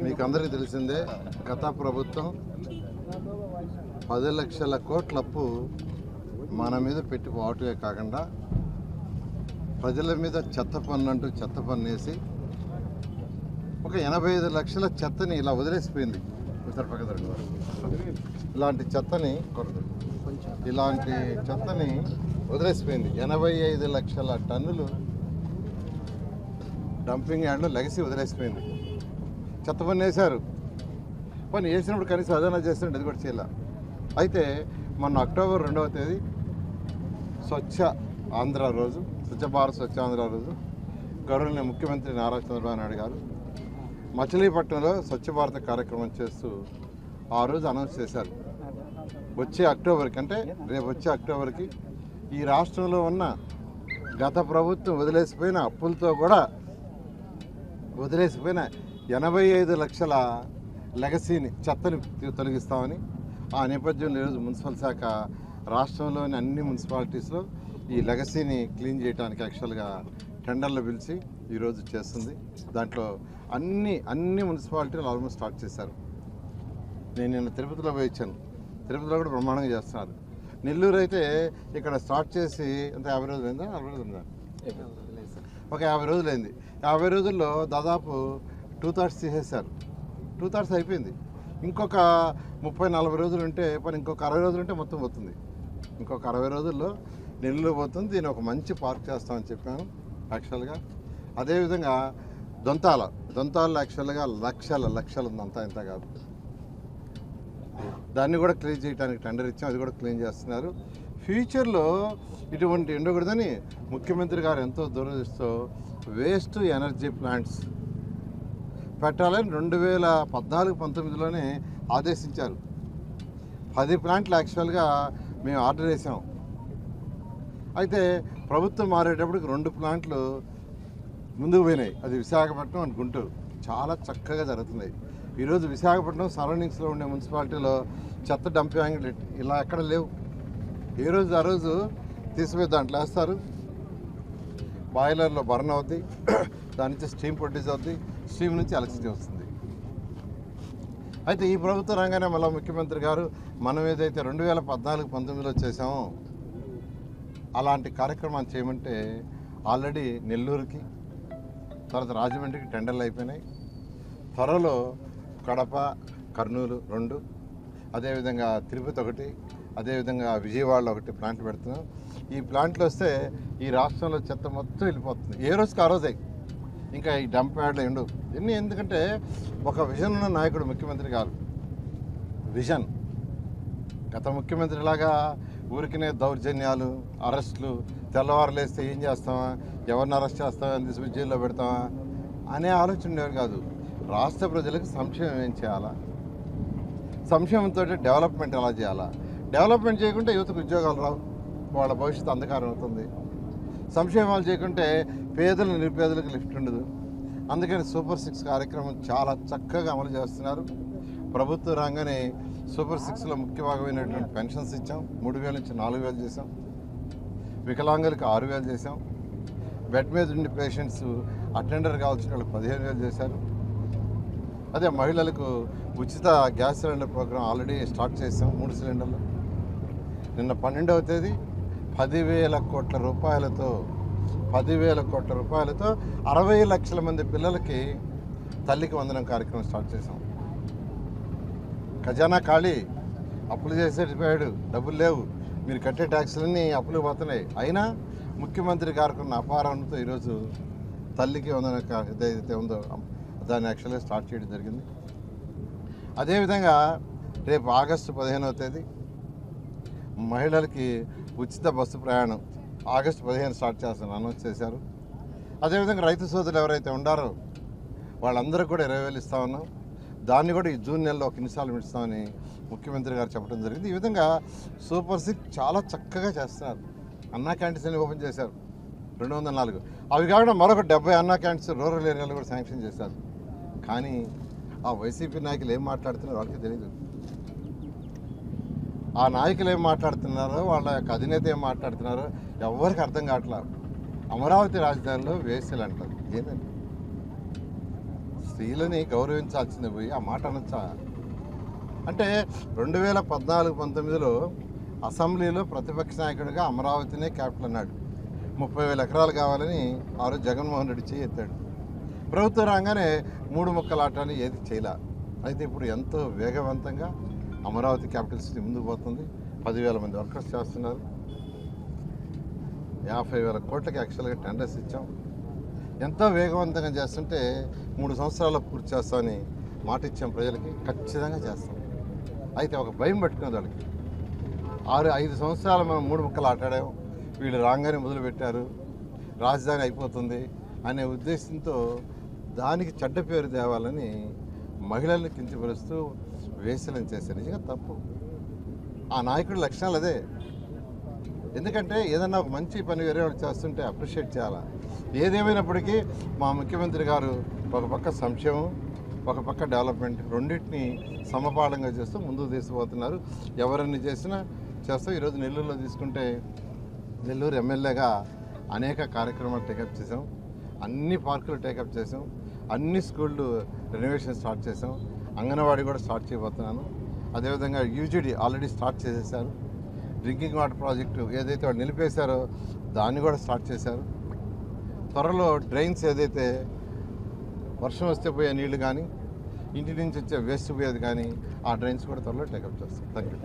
మీకు అందరికీ తెలిసిందే, గత ప్రభుత్వం 10 లక్షల కోట్ల అప్పు మన మీద పెట్టి పోవటమే కాకుండా ప్రజల మీద చెత్త పన్ను అంటూ చెత్త పన్ను వేసి ఒక 85 లక్షల చెత్తని ఇలా వదిలేసిపోయింది. ఇలాంటి చెత్తని వదిలేసిపోయింది. 85 లక్షల టన్నులు డంపింగ్ యార్డ్లో లెగసి వదిలేసిపోయింది. చెత్త పని వేశారు. పని వేసినప్పుడు కనీసం అదనా చేస్తుంటే అది కూడా చేయాల. అయితే మొన్న అక్టోబర్ 2వ తేదీ స్వచ్ఛ ఆంధ్ర రోజు, స్వచ్ఛ భారత్ స్వచ్ఛ ఆంధ్ర రోజు గౌరవనీయ ముఖ్యమంత్రి నారా చంద్రబాబు నాయుడు గారు మచిలీపట్నంలో స్వచ్ఛ భారత్ కార్యక్రమం చేస్తూ ఆ రోజు అనౌన్స్ చేశారు. వచ్చే అక్టోబర్కి, అంటే రేపు వచ్చే అక్టోబర్కి ఈ రాష్ట్రంలో ఉన్న గత ప్రభుత్వం వదిలేసిపోయిన అప్పులతో కూడా వదిలేసిపోయిన 85 లక్షల లెగసీని, చెత్తని తొలగిస్తామని. ఆ నేపథ్యంలో ఈరోజు మున్సిపల్ శాఖ రాష్ట్రంలోని అన్ని మున్సిపాలిటీస్లో ఈ లెగసీని క్లీన్ చేయడానికి యాక్చువల్గా టెండర్లు పిలిచి ఈరోజు చేస్తుంది. దాంట్లో అన్ని మున్సిపాలిటీలు ఆల్మోస్ట్ స్టార్ట్ చేశారు. నేను నిన్న తిరుపతిలో పోయి ఇచ్చాను. తిరుపతిలో కూడా బ్రహ్మాండంగా చేస్తున్నారు. నెల్లూరు అయితే ఇక్కడ స్టార్ట్ చేసి అంత 50 రోజులు అయిందా, 40 రోజులు ఉందా? ఒక 50 రోజులు అయింది. 50 రోజుల్లో దాదాపు 2/3 తీసేశారు. 2/3 అయిపోయింది. ఇంకొక 30-40 రోజులు ఉంటే పని, ఇంకొక 60 రోజులు ఉంటే మొత్తం పోతుంది. ఇంకొక 60 రోజుల్లో నెల్లూరు పోతుంది. దీన్ని ఒక మంచి పార్క్ చేస్తామని చెప్పాను యాక్చువల్గా. అదేవిధంగా దొంతాలు యాక్చువల్గా లక్షలు ఉంది, అంతా ఇంత కాదు. దాన్ని కూడా క్లీన్ చేయడానికి టెండర్ ఇచ్చాం. అది కూడా క్లీన్ చేస్తున్నారు. ఫ్యూచర్లో ఇటువంటి ఉండకూడదని ముఖ్యమంత్రి గారు ఎంతో దూరదృష్టితో వేస్ట్ ఎనర్జీ ప్లాంట్స్ పెట్టాలని 2014-19లోనే ఆదేశించారు. 10 ప్లాంట్లు యాక్చువల్గా మేము ఆర్డర్ చేసాం. అయితే ప్రభుత్వం మారేటప్పటికి 2 ప్లాంట్లు ముందుకు పోయినాయి. అది విశాఖపట్నం అండ్ గుంటూరు. చాలా చక్కగా జరుగుతున్నాయి. ఈరోజు విశాఖపట్నం సరౌండింగ్స్లో ఉండే మున్సిపాలిటీలో చెత్త డంపింగ్ ఇలా ఎక్కడ లేవు. ఏ రోజు ఆ రోజు తీసిపోయి దాంట్లో వేస్తారు. బాయిలర్లో బర్న్ అవుద్ది, దాని నుంచి స్టీమ్ ప్రొడ్యూస్ అవుద్ది, స్టీమ్ నుంచి ఎలక్ట్రిసిటీ వస్తుంది. అయితే ఈ ప్రభుత్వ రంగానే మళ్ళీ ముఖ్యమంత్రి గారు మనం ఏదైతే 2014-19లో చేసామో అలాంటి కార్యక్రమాన్ని చేయమంటే ఆల్రెడీ నెల్లూరుకి, తర్వాత రాజమండ్రికి టెండర్లు అయిపోయినాయి. త్వరలో కడప, కర్నూలు 2, అదేవిధంగా తిరుపతి 1, అదేవిధంగా విజయవాడలో 1 ప్లాంట్ పెడుతున్నాం. ఈ ప్లాంట్లు వస్తే ఈ రాష్ట్రంలో చెత్త మొత్తం వెళ్ళిపోతుంది. ఏ రోజుకి ఆ రోజే. ఇంకా ఈ డంప్ యార్డ్లు ఉండవు. ఇన్ని ఎందుకంటే ఒక విజన్ ఉన్న నాయకుడు ముఖ్యమంత్రి గారు. విజన్. గత ముఖ్యమంత్రిలాగా ఊరికినే దౌర్జన్యాలు, అరెస్టులు, తెల్లవారులేస్తే ఏం చేస్తామా, ఎవరిని అరెస్ట్ చేస్తామా, తీసుకుని జైల్లో పెడతామా అనే ఆలోచన ఉండేవారు కాదు. రాష్ట్ర ప్రజలకు సంక్షేమం ఏం చేయాలా, సంక్షేమంతో డెవలప్మెంట్ ఎలా చేయాలా, డెవలప్మెంట్ చేయకుంటే యువతకు ఉద్యోగాలు రావు, వాళ్ళ భవిష్యత్తు అంధకారం అవుతుంది. సంక్షేమాలు చేయకుంటే పేదలు నిరుపేదలకు లిఫ్ట్ ఉండదు. అందుకని సూపర్ 6 కార్యక్రమం చాలా చక్కగా అమలు చేస్తున్నారు. ప్రభుత్వ రంగానే సూపర్ 6లో ముఖ్య భాగమైనటువంటి పెన్షన్స్ ఇచ్చాం. 3,000 నుంచి 4,000 చేసాం. వికలాంగులకు 6,000 చేసాం. బెడ్ మీద ఉండే పేషెంట్స్ అటెండర్ కావాల్సిన వాళ్ళకి 15,000 చేశారు. అదే మహిళలకు ఉచిత gas cylinder programme already start చేసాం. 3 సిలిండర్లు. నిన్న 12వ తేదీ 10,000 కోట్ల రూపాయలతో 60 లక్షల మంది పిల్లలకి తల్లికి వందనం కార్యక్రమం స్టార్ట్ చేసాం. ఖజానా ఖాళీ, అప్పులు చేసేటిపోయాడు, డబ్బులు లేవు, మీరు కట్టే ట్యాక్సులన్నీ అప్పులు పోతున్నాయి. అయినా ముఖ్యమంత్రి గారికి ఉన్న అపారంతో ఈరోజు తల్లికి వందనం ఏదైతే ఉందో దాన్ని యాక్చువల్గా స్టార్ట్ చేయడం జరిగింది. అదేవిధంగా రేపు ఆగస్టు 15వ తేదీ మహిళలకి ఉచిత బస్సు ప్రయాణం ఆగస్టు 15 స్టార్ట్ చేస్తాను అనౌన్స్ చేశారు. అదేవిధంగా రైతు సోదరులు ఎవరైతే ఉండారో వాళ్ళందరూ కూడా 20,000 ఇస్తా ఉన్నాం. దాన్ని కూడా ఈ జూన్ నెలలో ఒక ఇన్స్టాల్మెంట్ ఇస్తామని ముఖ్యమంత్రి గారు చెప్పడం జరిగింది. ఈ విధంగా సూపర్ 6 చాలా చక్కగా చేస్తున్నారు. అన్నా క్యాంటీన్స్ అని ఓపెన్ చేశారు 204. అవి కాకుండా మరొక 70 అన్నా క్యాంటీన్స్ రూరల్ ఏరియాలో కూడా శాంక్షన్ చేశారు. కానీ ఆ వైసీపీ నాయకులు ఏం మాట్లాడుతున్నారో వాళ్ళకి తెలియదు. ఆ నాయకులు ఏం మాట్లాడుతున్నారో, వాళ్ళ యొక్క అధినేత ఏం మాట్లాడుతున్నారో ఎవరికి అర్థం కావట్లేదు. అమరావతి రాజధానిలో వేసలు అంటారు. ఏంటండి స్త్రీలని గౌరవించాల్సింది పోయి ఆ మాట అనొచ్చా? అంటే 2014-19లో అసెంబ్లీలో ప్రతిపక్ష నాయకుడిగా అమరావతినే క్యాపిటల్ అన్నాడు. 30,000 ఎకరాలు కావాలని ఆ రోజు జగన్మోహన్ రెడ్డి చేయి ఎత్తాడు. ప్రభుత్వం రాగానే 3 ముక్కలాటాన్ని ఏది చేయలే. అయితే ఇప్పుడు ఎంతో వేగవంతంగా అమరావతి క్యాపిటల్ సిటీ ముందుకు పోతుంది. 10,000 మంది వర్కర్స్ చేస్తున్నారు. 50,000 కోట్లకి యాక్చువల్గా టెండర్స్ ఇచ్చాం. ఎంతో వేగవంతంగా చేస్తుంటే 3 సంవత్సరాల్లో పూర్తి చేస్తామని మాట ఇచ్చాం ప్రజలకి. ఖచ్చితంగా చేస్తాం. అయితే ఒక భయం పట్టుకునే వాళ్ళకి 5 సంవత్సరాలు మనం 3 ముక్కలు ఆటాడాం, వీళ్ళు రాగానే మొదలుపెట్టారు, రాజధాని అయిపోతుంది అనే ఉద్దేశంతో దానికి చెడ్డ పేరు తేవాలని మహిళల్ని కించపరుస్తూ వేసలను చేశారు. నిజంగా తప్పు. ఆ నాయకుడి లక్షణాలు అదే. ఎందుకంటే ఏదన్నా ఒక మంచి పని వేరే వాళ్ళు చేస్తుంటే అప్రిషియేట్ చేయాలా. ఏదేమైనప్పటికీ మా ముఖ్యమంత్రి గారు ఒక పక్క సంక్షేమం, ఒక పక్క డెవలప్మెంట్ రెండింటిని సమపాళంగా చేస్తూ ముందుకు తీసుకుపోతున్నారు. ఎవరన్నీ చేసినా చేస్తాం. ఈరోజు నెల్లూరులో తీసుకుంటే నెల్లూరు ఎమ్మెల్యేగా అనేక కార్యక్రమాలు టేకప్ చేసాం. అన్ని పార్కులు టేకప్ చేసాం. అన్ని స్కూళ్ళు రెనోవేషన్ స్టార్ట్ చేసాం. అంగన్వాడీ కూడా స్టార్ట్ చేయబోతున్నాను. అదేవిధంగా యూజీడీ ఆల్రెడీ స్టార్ట్ చేసేసారు. డ్రింకింగ్ వాటర్ ప్రాజెక్టు ఏదైతే వాళ్ళు నిలిపేశారో దాన్ని కూడా స్టార్ట్ చేశారు. త్వరలో డ్రైన్స్ ఏదైతే వర్షం వస్తే పోయే నీళ్లు కానీ ఇంటి నుంచి వచ్చే వేస్ట్ పోయేది కానీ ఆ డ్రైన్స్ కూడా త్వరలో టేకప్ చేస్తాం. Thank you.